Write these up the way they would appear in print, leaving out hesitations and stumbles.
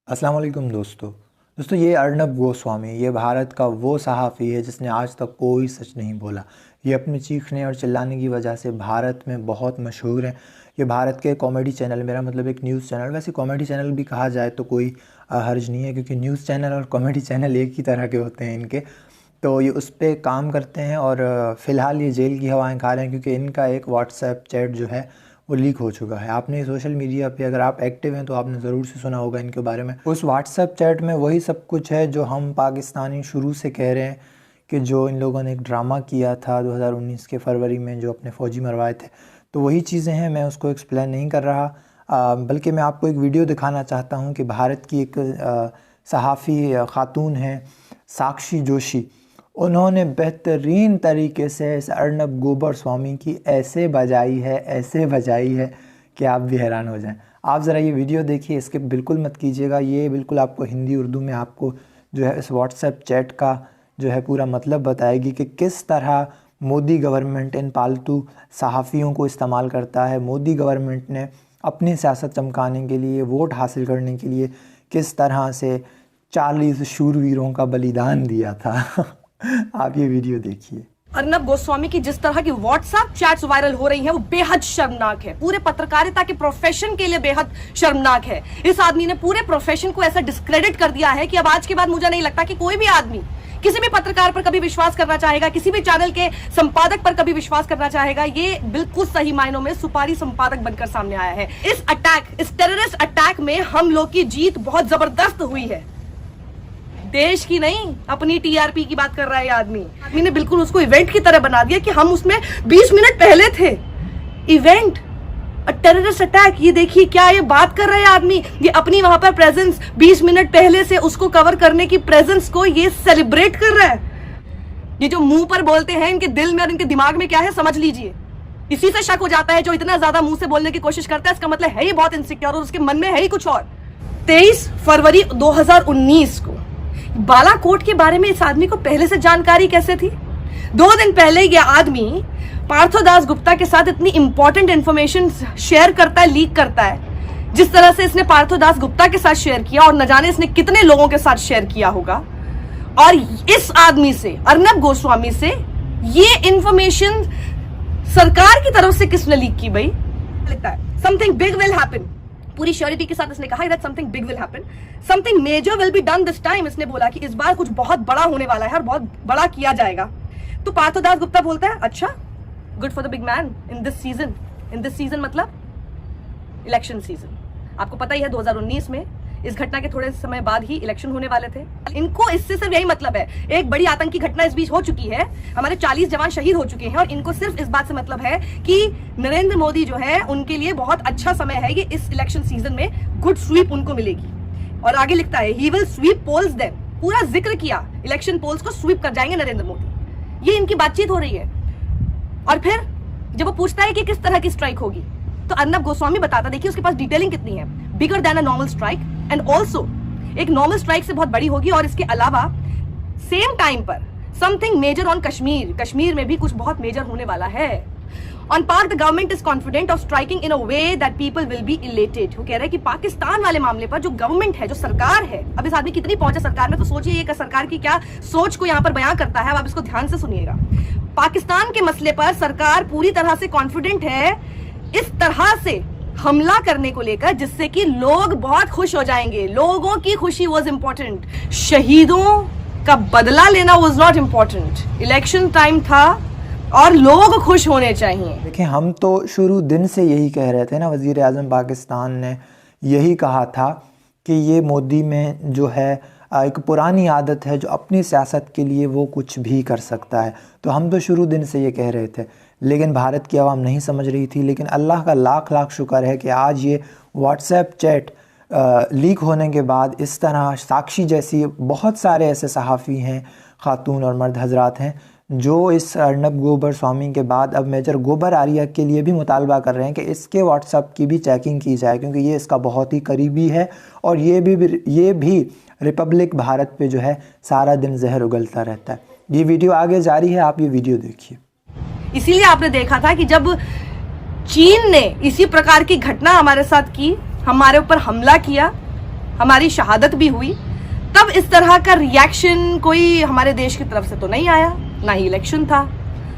अस्सलाम वालेकुम दोस्तों ये अर्नब गोस्वामी ये भारत का वो सहाफ़ी है जिसने आज तक कोई सच नहीं बोला। ये अपने चीखने और चिल्लाने की वजह से भारत में बहुत मशहूर है। ये भारत के कॉमेडी चैनल, मेरा मतलब एक न्यूज़ चैनल, वैसे कॉमेडी चैनल भी कहा जाए तो कोई हर्ज नहीं है, क्योंकि न्यूज़ चैनल और कॉमेडी चैनल एक ही तरह के होते हैं इनके। तो ये उस पर काम करते हैं और फ़िलहाल ये जेल की हवाएँ खा रहे हैं, क्योंकि इनका एक व्हाट्सएप चैट जो है वो लीक हो चुका है। आपने सोशल मीडिया पे अगर आप एक्टिव हैं तो आपने ज़रूर से सुना होगा इनके बारे में। उस व्हाट्सएप चैट में वही सब कुछ है जो हम पाकिस्तानी शुरू से कह रहे हैं कि जो इन लोगों ने एक ड्रामा किया था 2019 के फरवरी में, जो अपने फ़ौजी मरवाए थे, तो वही चीज़ें हैं। मैं उसको एक्सप्लेन नहीं कर रहा, बल्कि मैं आपको एक वीडियो दिखाना चाहता हूँ कि भारत की एक सहाफ़ी ख़ातून हैं साक्षी जोशी, उन्होंने बेहतरीन तरीके से इस अर्नब गोस्वामी की ऐसे बजाई है कि आप भी हैरान हो जाएं। आप ज़रा ये वीडियो देखिए, इसके बिल्कुल मत कीजिएगा। ये बिल्कुल आपको हिंदी उर्दू में आपको जो है इस व्हाट्सएप चैट का जो है पूरा मतलब बताएगी कि किस तरह मोदी गवर्नमेंट इन पालतू सहाफ़ियों को इस्तेमाल करता है। मोदी गवर्नमेंट ने अपनी सियासत चमकाने के लिए, वोट हासिल करने के लिए किस तरह से 40 शूरवीरों का बलिदान दिया था। आप ये वीडियो देखिए। अर्नब गोस्वामी की जिस तरह की व्हाट्सएप चैट्स वायरल हो रही हैं वो बेहद शर्मनाक है। पूरे पत्रकारिता के प्रोफेशन के लिए बेहद शर्मनाक है। इस आदमी ने पूरे प्रोफेशन को ऐसा डिस्क्रेडिट कर दिया है कि अब आज के बाद मुझे नहीं लगता कि कोई भी आदमी किसी भी पत्रकार पर कभी विश्वास करना चाहेगा, किसी भी चैनल के संपादक पर कभी विश्वास करना चाहेगा। ये बिल्कुल सही मायनों में सुपारी संपादक बनकर सामने आया है। इस टेररिस्ट अटैक में हम लोग की जीत बहुत जबरदस्त हुई है। देश की नहीं, अपनी टीआरपी की बात कर रहा है आदमी ने बिल्कुल उसको इवेंट की तरह बना दिया कि हम उसमें 20 मिनट पहले थे। इवेंट, टेररिस्ट अटैक, ये देखिए क्या ये बात कर रहा है आदमी। ये अपनी वहां पर प्रेजेंस 20 मिनट पहले से उसको कवर करने की प्रेजेंस को ये सेलिब्रेट कर रहा है। ये जो मुंह पर बोलते हैं, इनके दिल में और इनके दिमाग में क्या है समझ लीजिए। इसी से शक हो जाता है। जो इतना ज्यादा मुंह से बोलने की कोशिश करता है, इसका मतलब है ही बहुत इनसिक्योर और उसके मन में है ही कुछ और। 23 फरवरी 2019 को बालाकोट के बारे में इस आदमी को पहले से जानकारी कैसे थी? 2 दिन पहले यह आदमी पार्थोदास गुप्ता के साथ इतनी इंपॉर्टेंट इंफॉर्मेशन शेयर करता है, लीक करता है। जिस तरह से इसने पार्थोदास गुप्ता के साथ शेयर किया और न जाने इसने कितने लोगों के साथ शेयर किया होगा। और इस आदमी से, अर्नब गोस्वामी से, ये इंफॉर्मेशन सरकार की तरफ से किसने लीक की? भाई लगता है समथिंग बिग विल हैपन। पूरी श्योरिटी के साथ इसने कहा that something big will happen, something major will be done this time. इसने बोला कि इस बार कुछ बहुत बड़ा होने वाला है और बहुत बड़ा किया जाएगा। तो पार्थोदास गुप्ता बोलता है अच्छा, good for the big man in this season. In this season मतलब इलेक्शन सीजन। आपको पता ही है 2019 में इस घटना के थोड़े समय बाद ही इलेक्शन होने वाले थे। इनको इससे सिर्फ यही मतलब है, एक बड़ी आतंकी घटना इस बीच हो चुकी है, हमारे 40 जवान शहीद हो चुके हैं, और इनको सिर्फ इस बात से मतलब है कि नरेंद्र मोदी जो है उनके लिए बहुत अच्छा समय है ये, इस इलेक्शन सीजन में गुड स्वीप उनको मिलेगी। और आगे लिखता है he will sweep polls them. पूरा जिक्र किया, इलेक्शन पोल्स को स्वीप कर जाएंगे नरेंद्र मोदी। ये इनकी बातचीत हो रही है। और फिर जब वो पूछता है कि किस तरह की स्ट्राइक होगी, तो अर्नब गोस्वामी बताता, देखिए उसके पास डिटेलिंग कितनी है, bigger than a normal strike and also एक नॉर्मल स्ट्राइक से बहुत बड़ी होगी। और इसके अलावा सेम टाइम पर something major on Kashmir, Kashmir में भी कुछ बहुत मेजर होने वाला है। ऑन पाक the government is confident of striking in a way that people will be elated. वो कह रहा है कि पाकिस्तान वाले मामले पर जो गवर्नमेंट है, जो सरकार है, अब इस आदमी कितनी पहुंचे सरकार में, तो सोचिए ये सरकार की क्या सोच को यहाँ पर बयां करता है। अब आप इसको ध्यान से सुनिएगा। पाकिस्तान के मसले पर सरकार पूरी तरह से कॉन्फिडेंट है इस तरह से हमला करने को लेकर, जिससे कि लोग बहुत खुश हो जाएंगे। लोगों की खुशी वॉज इंपॉर्टेंट, शहीदों का बदला लेना was not important. Election time था और लोग खुश होने चाहिए। देखिए, हम तो शुरू दिन से यही कह रहे थे ना, वज़ीर आज़म पाकिस्तान ने यही कहा था कि ये मोदी में जो है एक पुरानी आदत है जो अपनी सियासत के लिए वो कुछ भी कर सकता है। तो हम तो शुरू दिन से ये कह रहे थे, लेकिन भारत की आवाम नहीं समझ रही थी। लेकिन अल्लाह का लाख लाख शुक्र है कि आज ये व्हाट्सएप चैट लीक होने के बाद इस तरह साक्षी जैसी बहुत सारे ऐसे सहाफ़ी हैं, ख़ातून और मर्द हजरात हैं, जो इस अर्नब गोस्वामी के बाद अब मेजर गोबर आर्या के लिए भी मुतालबा कर रहे हैं कि इसके व्हाट्सएप की भी चेकिंग की जाए, क्योंकि ये इसका बहुत ही करीबी है और ये भी रिपब्लिक भारत पे जो है सारा दिन जहर उगलता रहता है। ये वीडियो आगे जारी है, आप ये वीडियो देखिए। इसीलिए आपने देखा था कि जब चीन ने इसी प्रकार की घटना हमारे साथ की, हमारे ऊपर हमला किया, हमारी शहादत भी हुई, तब इस तरह का रिएक्शन कोई हमारे देश की तरफ से तो नहीं आया, ना ही इलेक्शन था,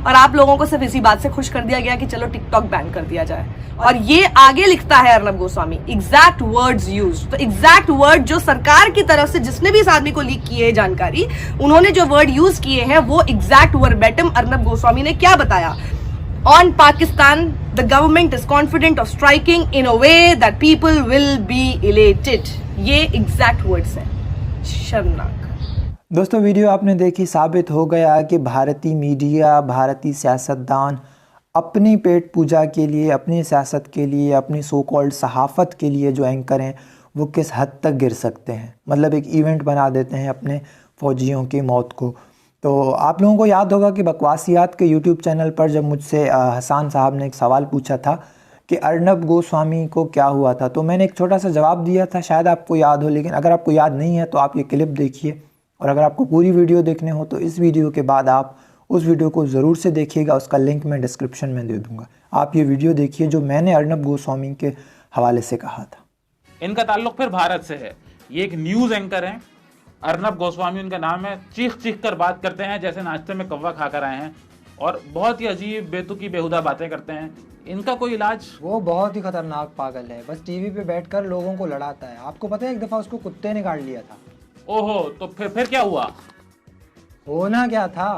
और आप लोगों को सिर्फ इसी बात से खुश कर दिया गया कि चलो टिकटॉक बैन कर दिया जाए। और ये आगे लिखता है Arnab Goswami, exact words use. तो एग्जैक्ट वर्ड जो सरकार की तरफ से जिसने भी इस आदमी को लीक की है जानकारी, उन्होंने जो वर्ड यूज किए हैं वो एग्जैक्ट वर्बेटम अर्नब गोस्वामी ने क्या बताया? On Pakistan the government is confident of striking in a way that people will be elated. ये एग्जैक्ट वर्ड्स हैं। शर्मनाक। दोस्तों वीडियो आपने देखी, साबित हो गया कि भारतीय मीडिया, भारतीय सियासतदान अपनी पेट पूजा के लिए, अपनी सियासत के लिए, अपनी सो कॉल्ड सहाफ़त के लिए जो एंकर हैं वो किस हद तक गिर सकते हैं। मतलब एक इवेंट बना देते हैं अपने फ़ौजियों की मौत को। तो आप लोगों को याद होगा कि बकवासियात के यूट्यूब चैनल पर जब मुझसे हसान साहब ने एक सवाल पूछा था कि अर्नब गोस्वामी को क्या हुआ था, तो मैंने एक छोटा सा जवाब दिया था, शायद आपको याद हो। लेकिन अगर आपको याद नहीं है तो आप ये क्लिप देखिए, और अगर आपको पूरी वीडियो देखने हो तो इस वीडियो के बाद आप उस वीडियो को ज़रूर से देखिएगा, उसका लिंक मैं डिस्क्रिप्शन में दे दूंगा। आप ये वीडियो देखिए जो मैंने अर्नब गोस्वामी के हवाले से कहा था। इनका ताल्लुक फिर भारत से है। ये एक न्यूज़ एंकर हैं, अर्नब गोस्वामी उनका नाम है। चीख चीख कर बात करते हैं जैसे नाश्ते में कौवा खाकर आए हैं, और बहुत ही अजीब बेतुकी बेहुदा बातें करते हैं। इनका कोई इलाज? वो बहुत ही खतरनाक पागल है, बस टीवी पे बैठकर लोगों को लड़ाता है। आपको पता है एक दफ़ा उसको कुत्ते ने काट लिया था। ओहो, तो फिर क्या हुआ? होना क्या था,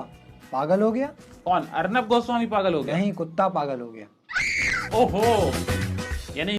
पागल हो गया। कौन? अर्नब गोस्वामी पागल हो गया? नहीं, कुत्ता पागल हो गया। ओहो।